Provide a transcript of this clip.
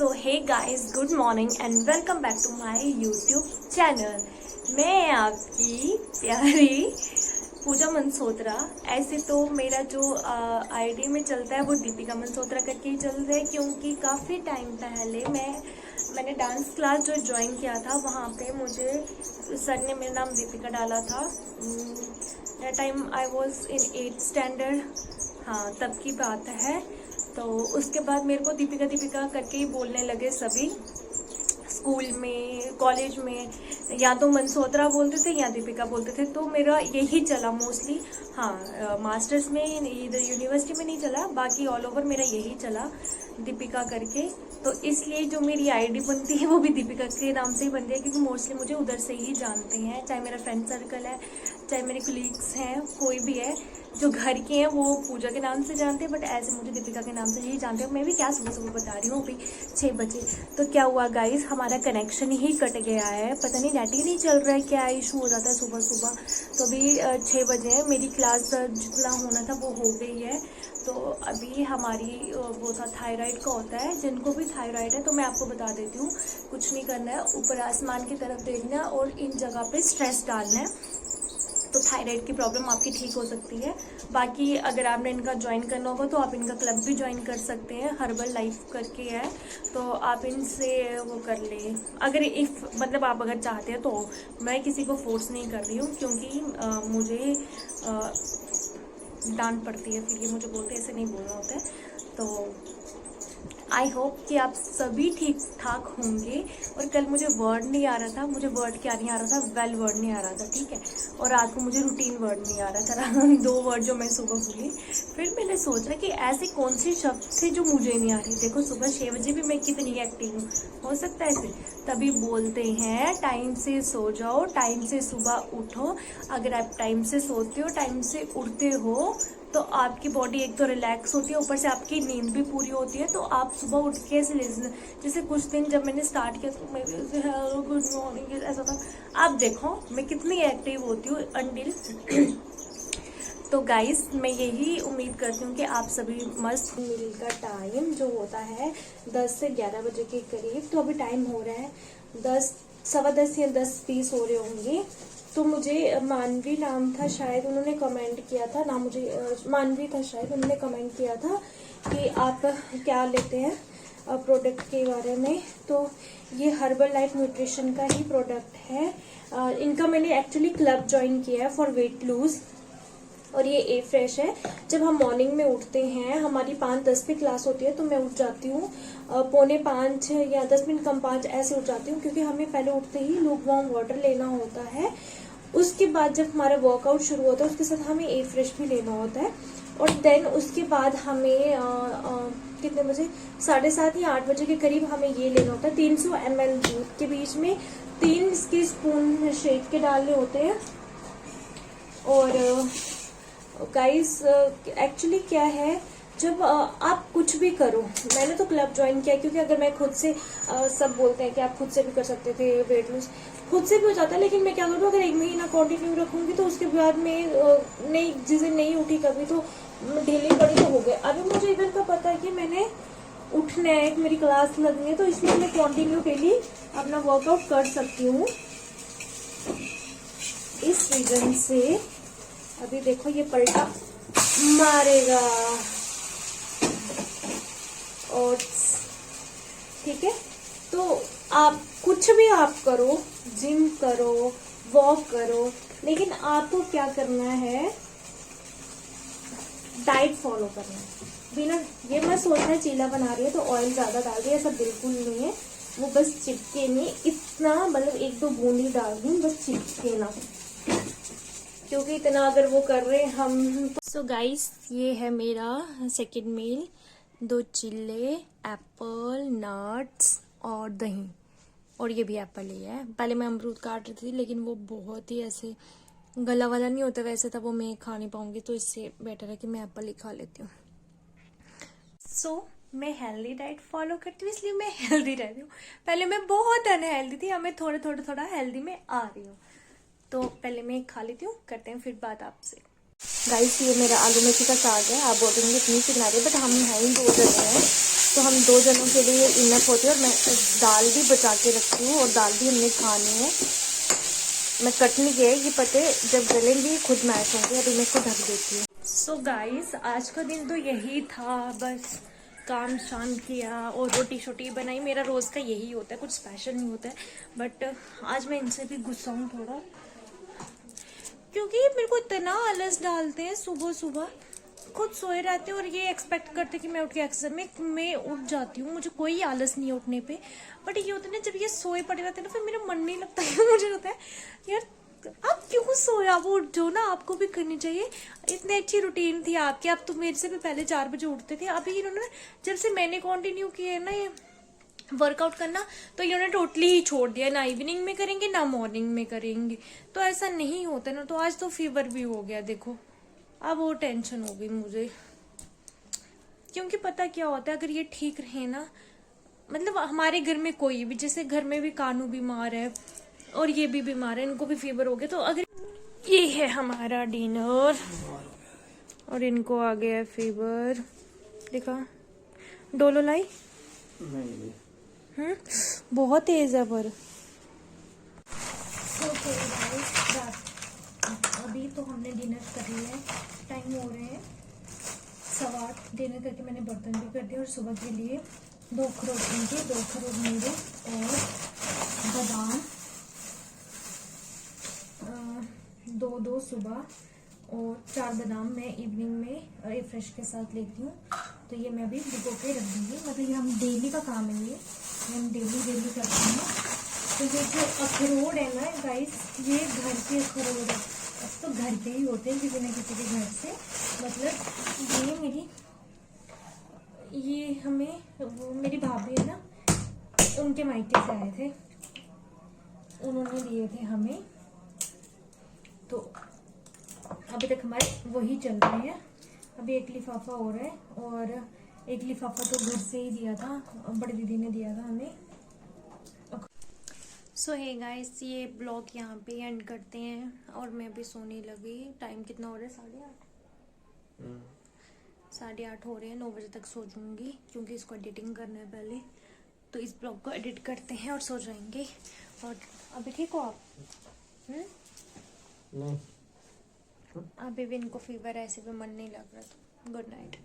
So hey guys, good morning and welcome back to my YouTube channel. मैं आपकी प्यारी पूजा मनसोत्रा। ऐसे तो मेरा जो आईडी में चलता है वो दीपिका मनसोत्रा करके ही चलता है, क्योंकि काफ़ी टाइम पहले मैंने डांस क्लास जो ज्वाइन किया था वहाँ पे मुझे सर ने मेरा नाम दीपिका डाला था। That time I was in 8th standard, हाँ तब की बात है। तो उसके बाद मेरे को दीपिका दीपिका करके ही बोलने लगे सभी, स्कूल में कॉलेज में या तो मनसोत्रा बोलते थे या दीपिका बोलते थे। तो मेरा यही चला मोस्टली। हाँ, मास्टर्स में इधर यूनिवर्सिटी में नहीं चला, बाकी ऑल ओवर मेरा यही चला दीपिका करके। तो इसलिए जो मेरी आईडी बनती है वो भी दीपिका के नाम से ही बनती है, क्योंकि मोस्टली मुझे उधर से ही जानते हैं, चाहे मेरा फ्रेंड सर्कल है, चाहे मेरे कोलीग्स हैं, कोई भी है। जो घर के हैं वो पूजा के नाम से जानते हैं, बट ऐसे मुझे दीपिका के नाम से ही जानते हैं। मैं भी क्या सुबह सुबह बता रही हूँ, अभी 6 बजे। तो क्या हुआ गाइस, हमारा कनेक्शन ही कट गया है, पता नहीं नेट ही नहीं चल रहा है, क्या इशू हो जाता है सुबह सुबह। तो अभी 6 बजे है, मेरी क्लास जितना होना था वो हो गई है। तो अभी हमारी वो था थायराइड का होता है, जिनको भी थायराइड है तो मैं आपको बता देती हूँ, कुछ नहीं करना है, ऊपर आसमान की तरफ देखना और इन जगह पे स्ट्रेस डालना है। तो थायराइड की प्रॉब्लम आपकी ठीक हो सकती है। बाकी अगर आपने इनका ज्वाइन करना होगा तो आप इनका क्लब भी ज्वाइन कर सकते हैं, हर्बल लाइफ करके है, तो आप इनसे वो कर ले। अगर इफ़ मतलब आप अगर चाहते हैं तो मैं किसी को फोर्स नहीं कर रही हूँ, क्योंकि मुझे डांट पड़ती है, फिर ये मुझे बोलते ऐसे नहीं बोलना होता है। तो आई होप कि आप सभी ठीक ठाक होंगे। और कल मुझे वर्ड नहीं आ रहा था, मुझे वर्ड क्या नहीं आ रहा था, वेल वर्ड नहीं आ रहा था, ठीक है। और रात को मुझे रूटीन वर्ड नहीं आ रहा था 2 वर्ड जो मैं सुबह भूली। फिर मैंने सोचा कि ऐसे कौन से शब्द थे जो मुझे नहीं आ रही। देखो सुबह 6 बजे भी मैं कितनी एक्टिव हूँ, हो सकता है ऐसे। तभी बोलते हैं टाइम से सो जाओ, टाइम से सुबह उठो। अगर आप टाइम से सोते हो, टाइम से उठते हो, तो आपकी बॉडी एक तो रिलैक्स होती है, ऊपर से आपकी नींद भी पूरी होती है। तो आप सुबह उठ के ऐसे जैसे कुछ दिन जब मैंने स्टार्ट किया तो मैं हेलो गुड मॉर्निंग ऐसा था। आप देखो मैं कितनी एक्टिव होती हूँ अंटिल तो गाइस, मैं यही उम्मीद करती हूँ कि आप सभी मस्त। मिल का टाइम जो होता है 10 से 11 बजे के करीब, तो अभी टाइम हो रहा है 10, 10:15 या 10:20 हो रहे होंगे। तो मुझे मानवी नाम था शायद, उन्होंने कमेंट किया था ना, मुझे मानवी था शायद, उन्होंने कमेंट किया था कि आप क्या लेते हैं प्रोडक्ट के बारे में। तो ये हर्बल लाइफ न्यूट्रिशन का ही प्रोडक्ट है। इनका मैंने एक्चुअली क्लब ज्वाइन किया है फॉर वेट लूज, और ये ए फ्रेश है। जब हम मॉर्निंग में उठते हैं, हमारी 5:10 पे क्लास होती है, तो मैं उठ जाती हूँ 4:45 या 10 मिनट कम 5 ऐसे उठ जाती हूँ, क्योंकि हमें पहले उठते ही लूकवार्म वाटर लेना होता है। उसके बाद जब हमारा वर्कआउट शुरू होता है उसके साथ हमें ए फ्रेश भी लेना होता है। और देन उसके बाद हमें कितने बजे, 7:30 या 8 बजे के करीब हमें ये लेना होता है। 300 ml दूध के बीच में 3 इसके स्पून शेक के डालने होते हैं। और गाइस एक्चुअली क्या है, जब आप कुछ भी करो, मैंने तो क्लब ज्वाइन किया क्योंकि अगर मैं खुद से सब बोलते हैं कि आप खुद से भी कर सकते थे वेट लूज, खुद से भी हो जाता है, लेकिन मैं क्या करूँ, अगर 1 महीना कंटिन्यू रखूंगी तो उसके बाद में नहीं, जिस दिन नहीं उठी कभी तो ढीली पड़ी तो हो गए। अभी मुझे इधर का पता है कि मैंने उठना है, मेरी क्लास लगनी है, तो इसलिए मैं कंटिन्यू डेली अपना वर्कआउट कर सकती हूँ। इस रीजन से अभी देखो ये पलटा मारेगा और ठीक है। तो आप कुछ भी आप करो, जिम करो, वॉक करो, लेकिन आपको क्या करना है, डाइट फॉलो करना है। बिना ये मत सोचना चीला बना रही है तो ऑयल ज्यादा डाल रही है, ऐसा बिल्कुल नहीं है। वो बस चिपके नहीं, इतना मतलब 1-2 बूंदी डाल दी, बस चिपके ना, क्योंकि इतना अगर वो कर रहे हैं हम। सो गाइस, ये है मेरा सेकंड मील, 2 चिल्ले, एप्पल, नट्स और दही, और ये भी एप्पल ही है। पहले मैं अमरूद काट रही थी, लेकिन वो बहुत ही ऐसे गला वाला नहीं होता वैसे था, वो मैं खा नहीं पाऊंगी, तो इससे बेटर है कि मैं एप्पल ही खा लेती हूँ। सो मैं हेल्दी डाइट फॉलो करती हूँ, इसलिए मैं हेल्दी रहती हूँ। पहले मैं बहुत अनहेल्दी थी, अब मैं थोड़ा हेल्दी में आ रही हूँ। तो पहले मैं खा लेती हूँ, करते हैं फिर बात आपसे। गाइस, ये मेरा आलू मेथी का साग है। आप बोलेंगे इतनी सी बना रही है, बट हम हैं ही 2 जने हैं, तो हम 2 जनों के लिए इनफ होती है। और मैं दाल भी बचा के रखती हूँ और दाल भी हमने खानी है। मैं कट नहीं किया, ये पते जब गलेंगी खुद मैश होंगे। अभी मैं इसको ढक देती हूँ। सो गाइस, आज का दिन तो यही था, बस काम शाम किया और रोटी शोटी बनाई। मेरा रोज़ का यही होता है, कुछ स्पेशल नहीं होता है। बट आज मैं इनसे भी गुस्सा हूँ थोड़ा, क्योंकि मेरे को इतना आलस डालते हैं सुबह सुबह। खुद सोए रहते हैं और ये एक्सपेक्ट करते हैं कि मैं उठ के एक्सरसाइज मैं उठ जाती हूँ, मुझे कोई आलस नहीं है उठने पे। बट ये होता है ना, जब ये सोए पड़े रहते हैं ना, फिर मेरा मन नहीं लगता है। मुझे लगता है यार आप क्यों सोए, आप उठ जाओ ना, आपको भी करनी चाहिए। इतनी अच्छी रूटीन थी आपकी, आप तो मेरे से भी पहले 4 बजे उठते थे। अभी इन्होंने, जब से मैंने कंटिन्यू किया है ना ये वर्कआउट करना, तो इन्होंने टोटली ही छोड़ दिया। ना इवनिंग में करेंगे ना मॉर्निंग में करेंगे, तो ऐसा नहीं होता ना। तो आज तो फीवर भी हो गया देखो, अब वो टेंशन हो गई मुझे। क्योंकि पता क्या होता है, अगर ये ठीक रहे ना, मतलब हमारे घर में कोई भी, जैसे घर में भी कानू बीमार है और ये भी बीमार है, इनको भी फीवर हो गया। तो अगर ये है हमारा डिनर और इनको आ गया है फीवर, देखा डोलो लाई बहुत तेज है पर। अभी तो हमने डिनर कर लिया है, टाइम हो रहे हैं 8:15। डिनर करके मैंने बर्तन भी कर दिया और सुबह के लिए 2 अखरोट इनके, 2 अखरोट मेरे और बादाम 2 सुबह और 4 बादाम मैं इवनिंग में रिफ्रेश के साथ लेती हूँ। तो ये मैं अभी भिगो के रख दूँगी। मतलब ये हम डेली का काम है, ये हम डेली करते हैं। तो ये जो अखरोट है ना गाइस, ये घर के अखरोट है, अब तो घर के ही होते हैं किसी न किसी के घर से। मतलब ये हमें, वो मेरी भाभी है ना, उनके मायके से आए थे, उन्होंने दिए थे हमें। तो अभी तक हमारे वही चल रहे हैं। अभी 1 लिफाफा हो रहा है और 1 लिफाफा तो घर से ही दिया था, बड़ी दीदी ने दिया था हमें। सो हे गाइस, ये ब्लॉग यहाँ पे एंड करते हैं और मैं भी सोने लगी। टाइम कितना हो रहा है? 8:30 हो रहे हैं। 9 बजे तक सो जाऊंगी क्योंकि इसको एडिटिंग करना है पहले। तो इस ब्लॉग को एडिट करते हैं और सो जाएंगे। और अभी ठीक हो आप? नहीं, अभी भी इनको फीवर है, ऐसे भी मन नहीं लग रहा। तो गुड नाइट।